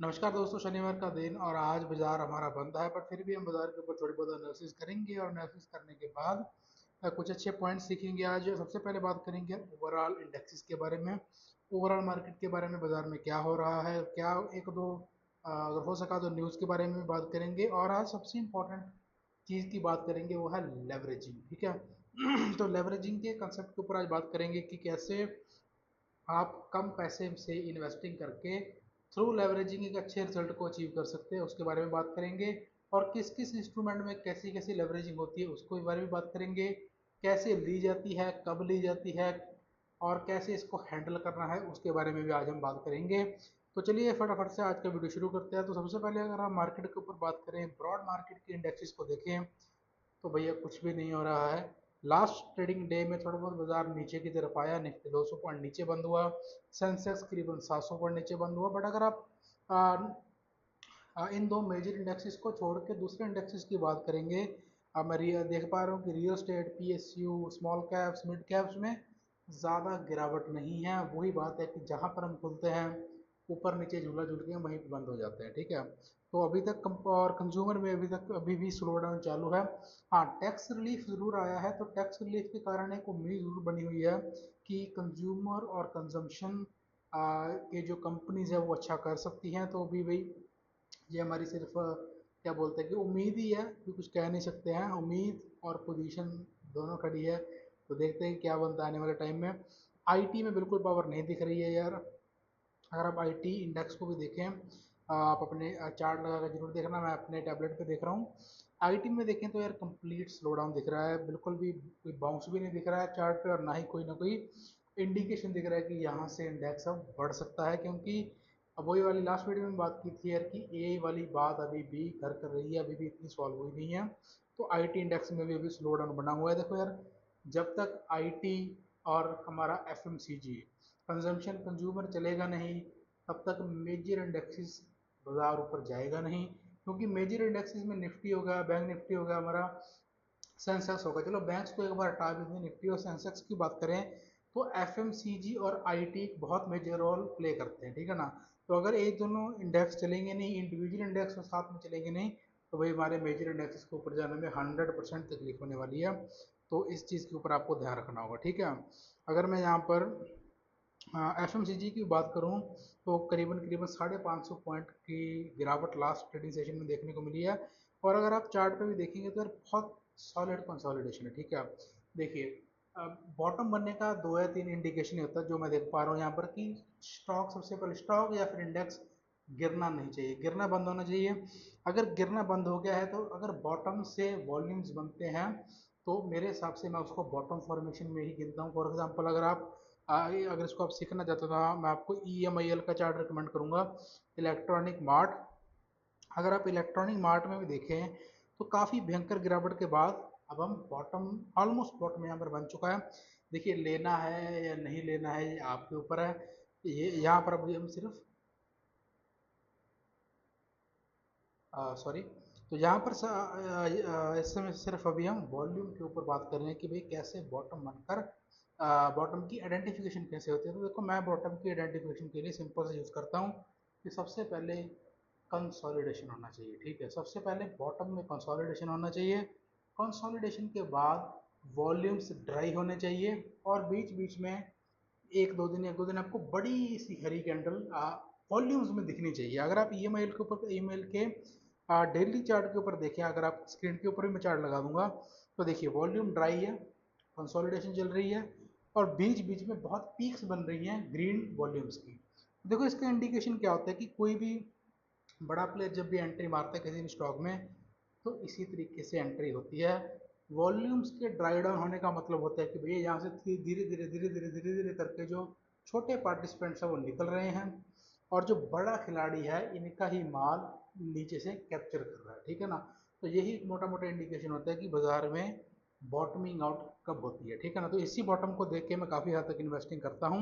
नमस्कार दोस्तों, शनिवार का दिन और आज बाजार हमारा बंद है, पर फिर भी हम बाजार के ऊपर थोड़ी बहुत एनालिसिस करेंगे और एनालिसिस करने के बाद कुछ अच्छे पॉइंट्स सीखेंगे। आज सबसे पहले बात करेंगे ओवरऑल इंडेक्सेस के बारे में, ओवरऑल मार्केट के बारे में, बाजार में क्या हो रहा है, क्या एक दो अगर हो सका तो न्यूज़ के बारे में भी बात करेंगे। और आज सबसे इम्पोर्टेंट चीज़ की बात करेंगे वो है लेवरेजिंग। ठीक है। तो लेवरेजिंग के कंसेप्ट के ऊपर आज बात करेंगे कि कैसे आप कम पैसे से इन्वेस्टिंग करके थ्रू लेवरेजिंग एक अच्छे रिजल्ट को अचीव कर सकते हैं, उसके बारे में बात करेंगे। और किस किस इंस्ट्रूमेंट में कैसी कैसी लेवरेजिंग होती है उसको बारे में बात करेंगे। कैसे ली जाती है, कब ली जाती है, और कैसे इसको हैंडल करना है उसके बारे में भी आज हम बात करेंगे। तो चलिए फटाफट से आज का वीडियो शुरू करते हैं। तो सबसे पहले अगर हम मार्केट के ऊपर बात करें, ब्रॉड मार्केट के इंडेक्सेस को देखें, तो भैया कुछ भी नहीं हो रहा है। लास्ट ट्रेडिंग डे में थोड़ा बहुत बाजार नीचे की तरफ आया, निफ्टी 200 पॉइंट नीचे बंद हुआ, सेंसेक्स करीबन 700 पॉइंट नीचे बंद हुआ। बट अगर आप आ, इन दो मेजर इंडेक्सेस को छोड़ के दूसरे इंडेक्सेस की बात करेंगे, अब मैं देख पा रहा हूँ कि real estate, PSU, small caps, mid caps में ज़्यादा गिरावट नहीं है। वही बात है कि जहाँ पर हम खुलते हैं ऊपर नीचे झूला झूल के वहीं पे बंद हो जाते हैं। ठीक है। तो अभी तक और कंज्यूमर में अभी भी स्लो डाउन चालू है। हाँ, टैक्स रिलीफ ज़रूर आया है, तो टैक्स रिलीफ के कारण एक उम्मीद ज़रूर बनी हुई है कि कंज्यूमर और कंजम्पशन के जो कंपनीज है वो अच्छा कर सकती हैं। तो अभी भाई ये हमारी सिर्फ क्या बोलते हैं कि उम्मीद ही है, कि कुछ कह नहीं सकते हैं। उम्मीद और पोजीशन दोनों खड़ी है। तो देखते हैं क्या बनता है आने वाले टाइम में। आईटी में बिल्कुल पावर नहीं दिख रही है यार। अगर आप आईटी इंडेक्स को भी देखें, आप अपने चार्ट लगा कर जरूर देखना, मैं अपने टैबलेट पे देख रहा हूँ। आईटी में देखें तो यार कंप्लीट स्लो डाउन दिख रहा है, बिल्कुल भी कोई बाउंस भी नहीं दिख रहा है चार्ट पे, और ना कोई इंडिकेशन दिख रहा है कि यहाँ से इंडेक्स अब बढ़ सकता है। क्योंकि अब वही वाली लास्ट वीडियो में बात की थी यार कि एआई वाली बात अभी भी घर कर रही है, अभी भी इतनी सॉल्व हुई नहीं है। तो आईटी इंडेक्स में भी अभी स्लो डाउन बना हुआ है। देखो यार, जब तक आईटी और हमारा एफएमसीजी कंजम्पशन कंज्यूमर चलेगा नहीं, तब तक मेजर इंडेक्सेस बाजार ऊपर जाएगा नहीं। क्योंकि मेजर इंडेक्सेस में निफ्टी होगा, बैंक निफ्टी होगा, हमारा सेंसेक्स होगा। चलो बैंक्स को एक बार हटा भी दें, निफ्टी और सेंसेक्स की बात करें तो एफएमसीजी और आईटी बहुत मेजर रोल प्ले करते हैं। ठीक है ना। तो अगर एक दोनों इंडेक्स चलेंगे नहीं, इंडिविजुअल इंडेक्स और साथ में चलेंगे नहीं, तो भाई हमारे मेजर इंडेक्सेस को ऊपर जाने में 100% तकलीफ होने वाली है। तो इस चीज़ के ऊपर आपको ध्यान रखना होगा। ठीक है। अगर मैं यहाँ पर एफ एम सी जी की बात करूं तो करीबन करीबन 550 पॉइंट की गिरावट लास्ट ट्रेडिंग सेशन में देखने को मिली है। और अगर आप चार्ट पे भी देखेंगे तो यार बहुत सॉलिड कंसोलिडेशन है। ठीक है। देखिए, बॉटम बनने का दो या तीन इंडिकेशन ही होता है जो मैं देख पा रहा हूँ यहाँ पर, कि स्टॉक, सबसे पहले स्टॉक या फिर इंडेक्स गिरना नहीं चाहिए, गिरना बंद होना चाहिए। अगर गिरना बंद हो गया है तो अगर बॉटम से वॉल्यूम्स बनते हैं तो मेरे हिसाब से मैं उसको बॉटम फॉर्मेशन में ही गिनता हूँ। फॉर एग्जांपल अगर आप अगर इसको आप सीखना चाहते हो तो हाँ, मैं आपको EMIL का चार्ट रिकमेंड करूंगा, इलेक्ट्रॉनिक मार्ट। अगर आप इलेक्ट्रॉनिक मार्ट में भी देखें तो काफ़ी भयंकर गिरावट के बाद अब हम बॉटम, ऑलमोस्ट बॉटम यहाँ पर बन चुका है। देखिए, लेना है या नहीं लेना है ये आपके ऊपर है। ये यहाँ पर अभी हम सिर्फ सॉरी, तो यहाँ पर इस समय सिर्फ अभी हम वॉल्यूम के ऊपर बात कर रहे हैं कि भाई कैसे बॉटम बनकर बॉटम की आइडेंटिफिकेशन कैसे होती है। तो देखो, मैं बॉटम की आइडेंटिफिकेशन के लिए सिंपल से यूज़ करता हूँ कि सबसे पहले कंसोलिडेशन होना चाहिए। ठीक है। सबसे पहले बॉटम में कंसोलिडेशन होना चाहिए। कंसोलिडेशन के बाद वॉल्यूम्स ड्राई होने चाहिए, और बीच बीच में एक दो दिन आपको बड़ी सी हरी कैंडल वॉल्यूम्स में दिखनी चाहिए। अगर आप ईएमआई के डेली चार्ट के ऊपर देखें, अगर आप स्क्रीन के ऊपर भी मैं चार्ट लगा दूंगा, तो देखिए वॉल्यूम ड्राई है, कंसोलिडेशन चल रही है, और बीच बीच में बहुत पीक्स बन रही हैं ग्रीन वॉल्यूम्स की। देखो, इसका इंडिकेशन क्या होता है कि कोई भी बड़ा प्लेयर जब भी एंट्री मारता है किसी भी स्टॉक में, तो इसी तरीके से एंट्री होती है। वॉल्यूम्स के ड्राई डाउन होने का मतलब होता है कि भैया यहाँ से धीरे धीरे धीरे धीरे धीरे धीरे करके जो छोटे पार्टिसिपेंट्स हैं वो निकल रहे हैं, और जो बड़ा खिलाड़ी है इनका ही माल नीचे से कैप्चर कर रहा है। ठीक है ना। तो यही एक मोटा मोटा इंडिकेशन होता है कि बाजार में बॉटमिंग आउट कब होती है। ठीक है ना। तो इसी बॉटम को देख के मैं काफ़ी हद तक इन्वेस्टिंग करता हूँ,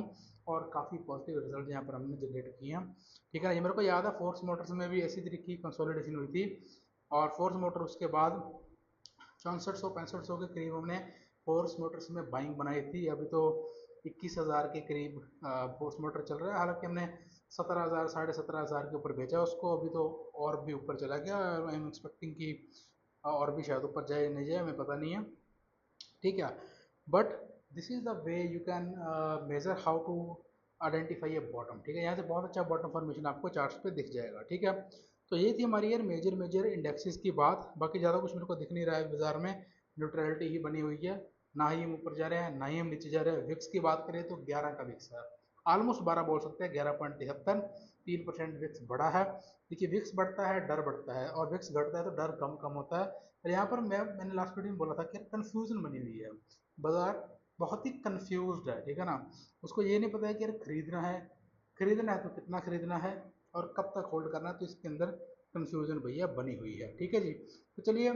और काफ़ी पॉजिटिव रिजल्ट यहाँ पर हमने जनरेट किए हैं। ठीक है ना। ये मेरे को याद है फोर्स मोटर्स में भी ऐसी तरीके की कंसोलिडेशन हुई थी, और फोर्स मोटर उसके बाद 6400 6500 के करीब हमने फोर्स मोटर्स में बाइंग बनाई थी। अभी तो 21,000 के करीब फोर्स मोटर चल रहा है। हालांकि हमने 17,000 17,500 के ऊपर बेचा उसको, अभी तो और भी ऊपर चला गया। आई एम एक्सपेक्टिंग कि और भी शायद ऊपर जाए नहीं जाए, हमें पता नहीं है, ठीक है। But this is the way you can measure how to identify a bottom, ठीक है। यहाँ से बहुत अच्छा बॉटम फॉर्मेशन आपको चार्ट्स पे दिख जाएगा, ठीक है। तो ये थी हमारी यार मेजर मेजर इंडेक्सेस की बात। बाकी ज़्यादा कुछ मेरे को दिख नहीं रहा है बाजार में, न्यूट्रलिटी ही बनी हुई है, ना ही हम ऊपर जा रहे हैं ना ही हम नीचे जा रहे हैं। विक्स की बात करें तो 11 का विक्स है, ऑलमोस्ट 12 बोल सकते हैं, 11.73, 3% विक्स बढ़ा है। देखिए विक्स बढ़ता है डर बढ़ता है, और विक्स घटता है तो डर कम कम होता है। और यहाँ पर मैंने लास्ट वीडियो में बोला था कि कन्फ्यूजन बनी हुई है, बाजार बहुत ही कंफ्यूज्ड है, ठीक है ना। उसको ये नहीं पता है कि यार खरीदना है तो कितना खरीदना है और कब तक होल्ड करना है, तो इसके अंदर कंफ्यूजन भैया बनी हुई है, ठीक है जी। तो चलिए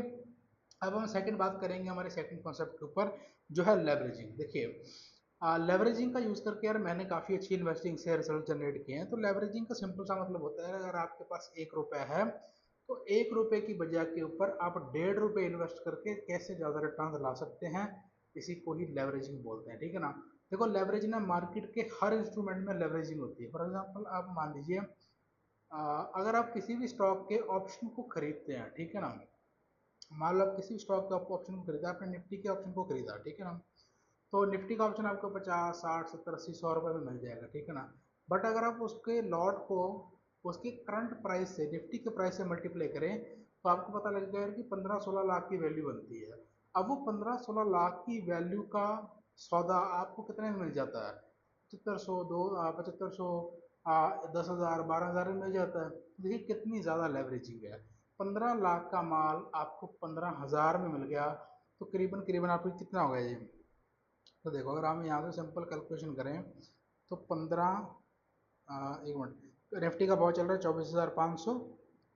अब हम सेकंड बात करेंगे हमारे सेकंड कॉन्सेप्ट के ऊपर, जो है लेवरेजिंग। देखिए लेवरेजिंग का यूज़ करके यार मैंने काफ़ी अच्छी इन्वेस्टिंग से रिजल्ट जनरेट किए हैं। तो लेवरेजिंग का सिंपल सा मतलब होता है, अगर आपके पास 1 रुपया है तो 1 रुपये की बजाय के ऊपर आप 1.5 रुपये इन्वेस्ट करके कैसे ज़्यादा रिटर्न ला सकते हैं, इसी को ही लेवरेजिंग बोलते हैं, ठीक है ना। देखो लेवरेज ना मार्केट के हर इंस्ट्रूमेंट में लेवरेजिंग होती है। फॉर एग्जांपल आप मान लीजिए अगर आप किसी भी स्टॉक के ऑप्शन को खरीदते हैं, ठीक है ना, मान लो आप किसी भी स्टॉक के ऑप्शन को खरीदा, आपने निफ्टी के ऑप्शन को खरीदा, ठीक है ना, तो निफ्टी का ऑप्शन आपको 50 60 70 80 100 रुपये में मिल जाएगा, ठीक है ना। बट अगर आप उसके लॉट को उसके करंट प्राइस से, निफ्टी के प्राइस से मल्टीप्लाई करें, तो आपको पता लग जाएगा कि 15-16 लाख की वैल्यू बनती है। अब वो 15-16 लाख की वैल्यू का सौदा आपको कितने में मिल जाता है, 7500 10,000 12,000 में मिल जाता है। तो देखिए कितनी ज़्यादा लेवरेजिंग है। 15 लाख का माल आपको 15,000 में मिल गया, तो करीबन करीबन आपको कितना हो गया ये। तो देखो अगर हम यहाँ से सिंपल कैलकुलेशन करें तो 1 मिनट, निफ्टी का भाव चल रहा है 24,500,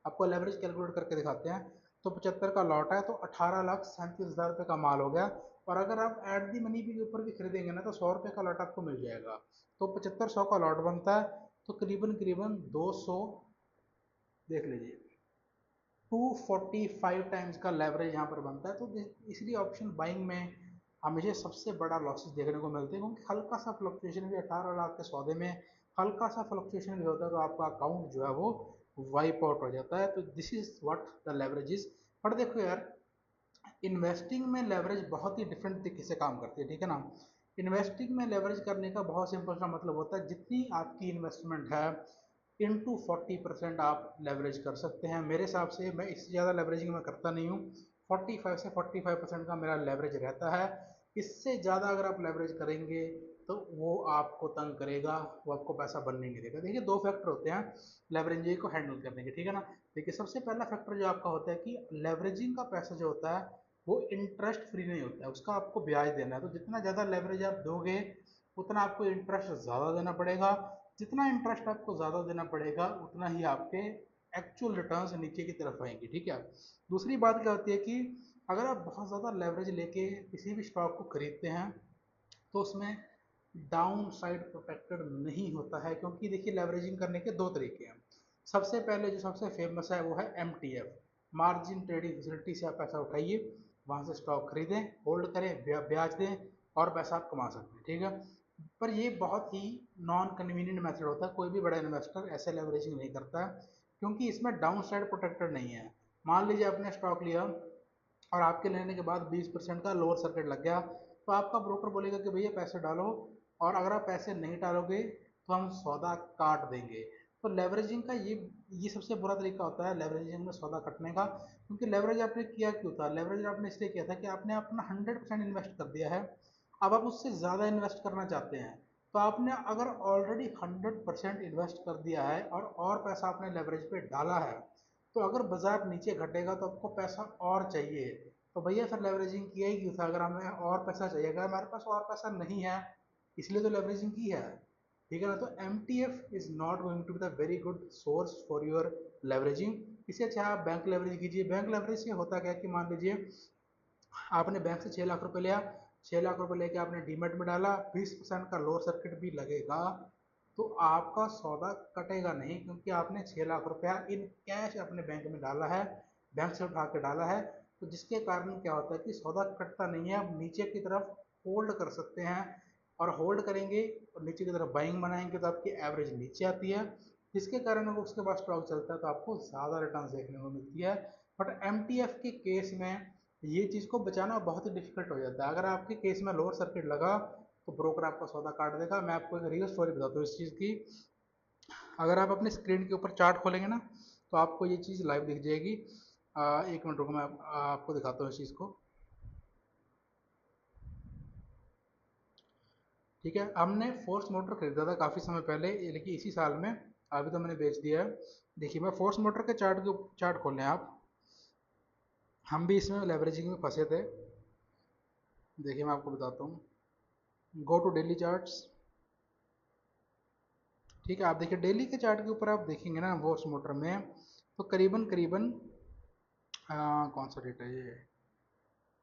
आपको लेवरेज कैलकुलेट करके दिखाते हैं। तो 75 का लॉट है तो 18,37,000 रुपये का माल हो गया। और अगर आप एट दी मनी के ऊपर भी खरीदेंगे ना तो 100 रुपये का लॉट आपको मिल जाएगा। तो 75 100 का लॉट बनता है, तो करीबन करीबन 200, देख लीजिए 245 टाइम्स का लेवरेज यहाँ पर बनता है। तो इसलिए ऑप्शन बाइंग में हमेशा सबसे बड़ा लॉसेस देखने को मिलते हैं, क्योंकि हल्का सा फ्लक्चुएशन भी 18 लाख के सौदे में हल्का सा फ्लक्चुएशन भी होता है तो आपका अकाउंट जो है वो वाइप आउट हो जाता है। तो this is what the leverage is. पर देखो यार इन्वेस्टिंग में लेवरेज बहुत ही डिफरेंट तरीके से काम करती है, ठीक है ना। इन्वेस्टिंग में लेवरेज करने का बहुत सिंपल सा मतलब होता है, जितनी आपकी इन्वेस्टमेंट है इंटू 40% आप लेवरेज कर सकते हैं। मेरे हिसाब से मैं इससे ज़्यादा लेवरेजिंग मैं करता नहीं हूँ, 45 से 45% का मेरा लेवरेज रहता है। इससे ज़्यादा अगर आप लेवरेज करेंगे तो वो आपको तंग करेगा, वो आपको पैसा बनने नहीं देगा। देखिए दो फैक्टर होते हैं लेवरेजिंग को हैंडल करने के, ठीक है ना। देखिए सबसे पहला फैक्टर जो आपका होता है कि लेवरेजिंग का पैसा जो होता है वो इंटरेस्ट फ्री नहीं होता है, उसका आपको ब्याज देना है। तो जितना ज़्यादा लेवरेज आप दोगे उतना आपको इंटरेस्ट ज़्यादा देना पड़ेगा, जितना इंटरेस्ट आपको ज़्यादा देना पड़ेगा उतना ही आपके एक्चुअल रिटर्न्स नीचे की तरफ आएंगे, ठीक है। दूसरी बात क्या होती है कि अगर आप बहुत ज़्यादा लेवरेज लेके किसी भी स्टॉक को खरीदते हैं तो उसमें डाउन साइड प्रोटेक्टेड नहीं होता है, क्योंकि देखिए लेवरेजिंग करने के दो तरीके हैं। सबसे पहले जो सबसे फेमस है वो है MTF, मार्जिन ट्रेडिंग फैसिलिटी से आप पैसा उठाइए, वहाँ से स्टॉक खरीदें, होल्ड करें, ब्याज दें और पैसा आप कमा सकते हैं, ठीक है। पर ये बहुत ही नॉन कन्वीनियंट मेथड होता है, कोई भी बड़ा इन्वेस्टर ऐसे लेवरेजिंग नहीं करता है, क्योंकि इसमें डाउन साइड प्रोटेक्टेड नहीं है। मान लीजिए आपने स्टॉक लिया और आपके लेने के बाद 20% का लोअर सर्किट लग गया, तो आपका ब्रोकर बोलेगा कि भैया पैसे डालो, और अगर आप पैसे नहीं डालोगे तो हम सौदा काट देंगे। तो लेवरेजिंग का ये सबसे बुरा तरीका होता है लेवरेजिंग में सौदा कटने का। क्योंकि लेवरेज आपने किया क्यों था, लेवरेज आपने इसलिए किया था कि आपने अपना 100% इन्वेस्ट कर दिया है, अब आप उससे ज़्यादा इन्वेस्ट करना चाहते हैं। तो आपने अगर ऑलरेडी 100% इन्वेस्ट कर दिया है और पैसा आपने लेवरेज पे डाला है, तो अगर बाजार नीचे घटेगा तो आपको पैसा और चाहिए, तो भैया फिर लेवरेजिंग किया ही क्यों था। अगर हमें और पैसा चाहिए, अगर हमारे पास और पैसा नहीं है इसलिए तो लेवरेजिंग की है, ठीक है ना। तो MTF is not going to be the very good source for your leveraging. इससे अच्छा आप बैंक लेवरेज कीजिए। बैंक लेवरेज से होता क्या है कि मान लीजिए आपने बैंक से 6 लाख रुपए लिया, 6 लाख रुपए लेके आपने डीमेट में डाला, 20% का लोअर सर्किट भी लगेगा तो आपका सौदा कटेगा नहीं, क्योंकि आपने 6 लाख रुपया इन कैश अपने बैंक में डाला है, बैंक से उठा के डाला है। तो जिसके कारण क्या होता है कि सौदा कटता नहीं है, आप नीचे की तरफ होल्ड कर सकते हैं, और होल्ड करेंगे और नीचे की तरफ बाइंग बनाएंगे तो आपकी एवरेज नीचे आती है, जिसके कारण अगर उसके बाद स्टॉक चलता है तो आपको ज़्यादा रिटर्न देखने को मिलती है। बट एमटीएफ के केस में ये चीज़ को बचाना बहुत ही डिफिकल्ट हो जाता है। अगर आपके केस में लोअर सर्किट लगा तो ब्रोकर आपका सौदा काट देगा। मैं आपको एक रियल स्टोरी बताता हूँ इस चीज़ की। अगर आप अपने स्क्रीन के ऊपर चार्ट खोलेंगे ना तो आपको ये चीज़ लाइव दिख जाएगी। एक मिनट रुको, मैं आपको दिखाता हूँ इस चीज़ को। ठीक है, हमने फोर्स मोटर खरीदा था काफ़ी समय पहले, लेकिन इसी साल में, अभी तो मैंने बेच दिया है। देखिए, मैं फोर्स मोटर के चार्ट खोल लें आप। हम भी इसमें लेवरेजिंग में फंसे थे। देखिए, मैं आपको बताता हूँ। Go to daily charts. ठीक है, आप देखिए डेली के चार्ट के ऊपर आप देखेंगे ना फोर्स मोटर में, तो करीबन करीबन कौन सा डेट है ये,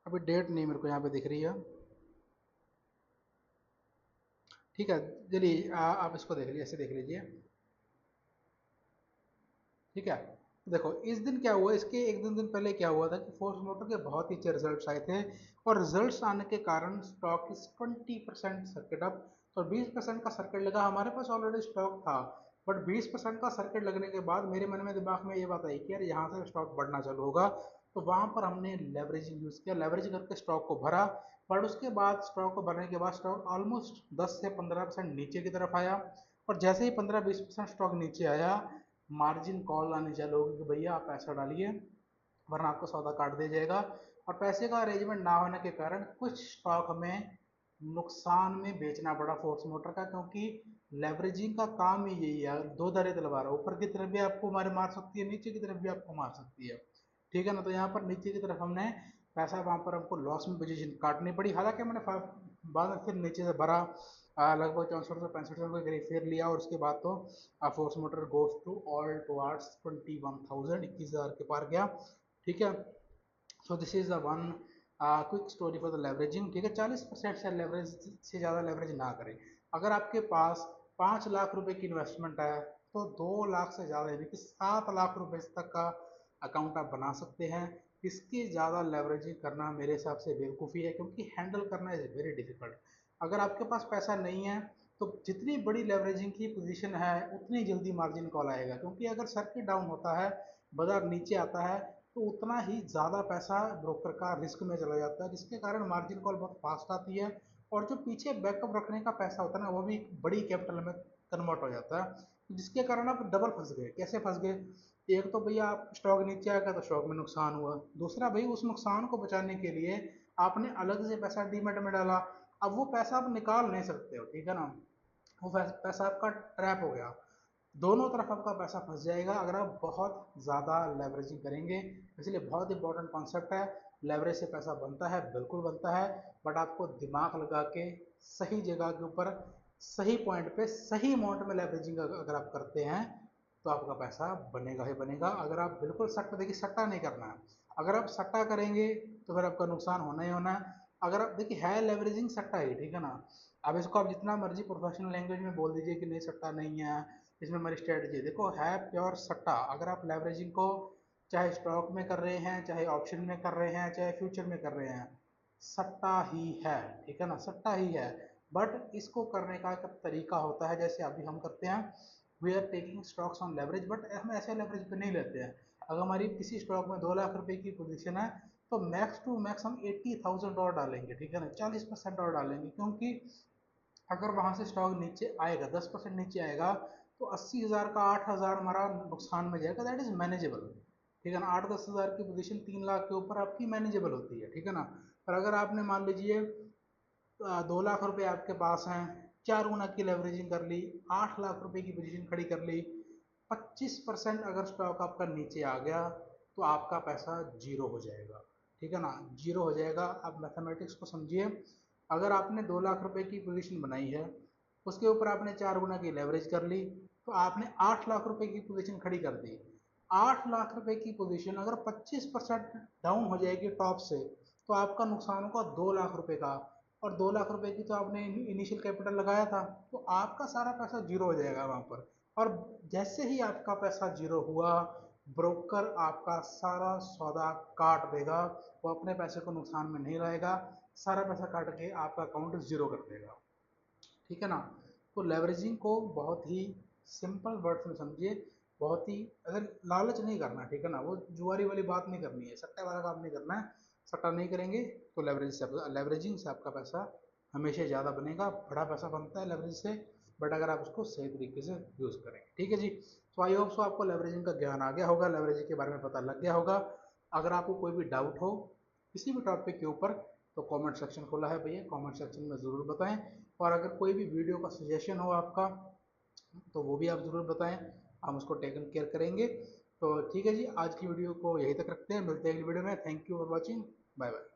अभी डेट नहीं मेरे को यहाँ पे दिख रही है। ठीक है, चलिए आप इसको देख लीजिए, ऐसे देख लीजिए। ठीक है, तो देखो इस दिन क्या हुआ, इसके एक दिन पहले क्या हुआ था कि फोर्स मोटर के बहुत ही अच्छे रिजल्ट्स आए थे, और रिजल्ट्स आने के कारण स्टॉक इस 20% सर्किट अप। तो 20% का सर्किट लगा, हमारे पास ऑलरेडी स्टॉक था, बट 20% का सर्किट लगने के बाद मेरे मन में दिमाग में ये बात आई कि यार यहाँ से स्टॉक बढ़ना चालू होगा। तो वहाँ पर हमने लेवरेजिंग यूज़ किया, लेवरेज करके स्टॉक को भरा। बट उसके बाद स्टॉक को भरने के बाद स्टॉक ऑलमोस्ट 10 से 15% नीचे की तरफ आया, और जैसे ही 15-20% स्टॉक नीचे आया, मार्जिन कॉल आने चालू होगी कि भैया आप पैसा डालिए वरना आपको सौदा काट दिया जाएगा। और पैसे का अरेंजमेंट ना होने के कारण कुछ स्टॉक हमें नुकसान में बेचना पड़ा फोर्स मोटर का, क्योंकि लेवरेजिंग का काम ही यही है, दो धारे तलवार है, ऊपर की तरफ भी आपको मार सकती है, नीचे की तरफ भी आपको मार सकती है। ठीक है ना, तो यहाँ पर नीचे की तरफ हमने पैसा, वहाँ पर हमको लॉस में पोजीशन काटनी पड़ी। हालांकि मैंने बाद में फिर नीचे से भरा, लगभग 6400 से 6500 के करीब फिर लिया, और उसके बाद तो Force Motor goes to all towards 21,000, 21,000 के पार गया। ठीक है, so this is the one quick story for the leveraging. ठीक है, 40% से लेवरेज से ज़्यादा लेवरेज ना करें। अगर आपके पास 5 लाख रुपए की इन्वेस्टमेंट है तो 2 लाख से ज़्यादा यानी कि 7 लाख रुपए तक का अकाउंट आप बना सकते हैं। इसके ज़्यादा लेवरेजिंग करना मेरे हिसाब से बेवकूफ़ी है, क्योंकि हैंडल करना इज़ वेरी डिफिकल्ट। अगर आपके पास पैसा नहीं है तो जितनी बड़ी लेवरेजिंग की पोजीशन है उतनी जल्दी मार्जिन कॉल आएगा, क्योंकि अगर सर्किट डाउन होता है, बाजार नीचे आता है, तो उतना ही ज़्यादा पैसा ब्रोकर का रिस्क में चला जाता है, जिसके कारण मार्जिन कॉल बहुत फास्ट आती है, और जो पीछे बैकअप रखने का पैसा होता है ना वो भी बड़ी कैपिटल में कन्वर्ट हो जाता है, जिसके कारण आप डबल फंस गए। कैसे फंस गए, एक तो भैया आप स्टॉक नीचे आ गया तो स्टॉक में नुकसान हुआ, दूसरा भाई उस नुकसान को बचाने के लिए आपने अलग से पैसा डीमेट में डाला, अब वो पैसा आप निकाल नहीं सकते हो। ठीक है ना, वो पैसा आपका ट्रैप हो गया, दोनों तरफ आपका पैसा फंस जाएगा अगर आप बहुत ज़्यादा लेवरेजिंग करेंगे। इसलिए बहुत इंपॉर्टेंट कॉन्सेप्ट है, लेवरेज से पैसा बनता है, बिल्कुल बनता है, बट आपको दिमाग लगा के सही जगह के ऊपर सही पॉइंट पे सही अमाउंट में लेवरेजिंग अगर आप करते हैं तो आपका पैसा बनेगा ही बनेगा। अगर आप बिल्कुल सट्टा, देखिए सट्टा नहीं करना है, अगर आप सट्टा करेंगे तो फिर आपका नुकसान होना ही होना है। अगर आप देखिए है लेवरेजिंग सट्टा ही, ठीक है ना, अब इसको आप जितना मर्जी प्रोफेशनल लैंग्वेज में बोल दीजिए कि नहीं सट्टा नहीं है, इसमें हमारी स्ट्रेटजी देखो है प्योर सट्टा। अगर आप लेवरेजिंग को चाहे स्टॉक में कर रहे हैं, चाहे ऑप्शन में कर रहे हैं, चाहे फ्यूचर में कर रहे हैं, सट्टा ही है। ठीक है ना, सट्टा ही है, बट इसको करने का एक तरीका होता है, जैसे अभी हम करते हैं, we are taking stocks on leverage, but हम ऐसे लेवरेज पे नहीं लेते हैं। अगर हमारी किसी स्टॉक में 2 लाख रुपए की पोजीशन है तो मैक्स टू मैक्स हम 80,000 और डालेंगे। ठीक है ना, 40% और डालेंगे, क्योंकि अगर वहां से स्टॉक नीचे आएगा, 10% नीचे आएगा, तो 80,000 का 8,000 हमारा नुकसान में जाएगा, दैट इज मैनेजेबल। ठीक है ना, 8-10 हज़ार की पोजीशन 3 लाख के ऊपर आपकी मैनेजेबल होती है। ठीक है ना, पर अगर आपने मान लीजिए 2 लाख रुपए आपके पास हैं, 4 गुना की लेवरेजिंग कर ली, 8 लाख रुपए की पोजीशन खड़ी कर ली, 25% अगर स्टॉक आपका नीचे आ गया तो आपका पैसा जीरो हो जाएगा। ठीक है ना, जीरो हो जाएगा। आप मैथमेटिक्स को समझिए, अगर आपने 2 लाख रुपए की पोजीशन बनाई है, उसके ऊपर आपने 4 गुना की लेवरेज कर ली, तो आपने 8 लाख रुपए की पोजीशन खड़ी कर दी। 8 लाख रुपए की पोजीशन अगर 25% डाउन हो जाएगी टॉप से, तो आपका नुकसान होगा 2 लाख रुपए का, और 2 लाख रुपए की तो आपने इनिशियल कैपिटल लगाया था, तो आपका सारा पैसा जीरो हो जाएगा वहां पर। और जैसे ही आपका पैसा जीरो हुआ, ब्रोकर आपका सारा सौदा काट देगा, वो अपने पैसे को नुकसान में नहीं लाएगा, सारा पैसा काट के आपका अकाउंट जीरो कर देगा। ठीक है ना, तो लेवरेजिंग को बहुत ही सिंपल वर्ड्स में समझिए, बहुत ही, अगर लालच नहीं करना, ठीक है ना, वो जुआरी वाली बात नहीं करनी है, सट्टे वाला काम नहीं करना है। सट्टा नहीं करेंगे तो लेवरेजिंग से आपका पैसा हमेशा ज़्यादा बनेगा, बड़ा पैसा बनता है लेवरेज से, बट अगर आप उसको सही तरीके से यूज़ करेंगे। ठीक है जी। तो आई होप सो आपको लेवरेजिंग का ज्ञान आ गया होगा, लेवरेजिंग के बारे में पता लग गया होगा। अगर आपको कोई भी डाउट हो किसी भी टॉपिक के ऊपर तो कमेंट सेक्शन खुला है भैया, कमेंट सेक्शन में ज़रूर बताएं। और अगर कोई भी वीडियो का सजेशन हो आपका तो वो भी आप ज़रूर बताएं, हम उसको टेकन केयर करेंगे। तो ठीक है जी, आज की वीडियो को यहीं तक रखते हैं, मिलते हैं अगली वीडियो में। Thank you for watching, bye bye.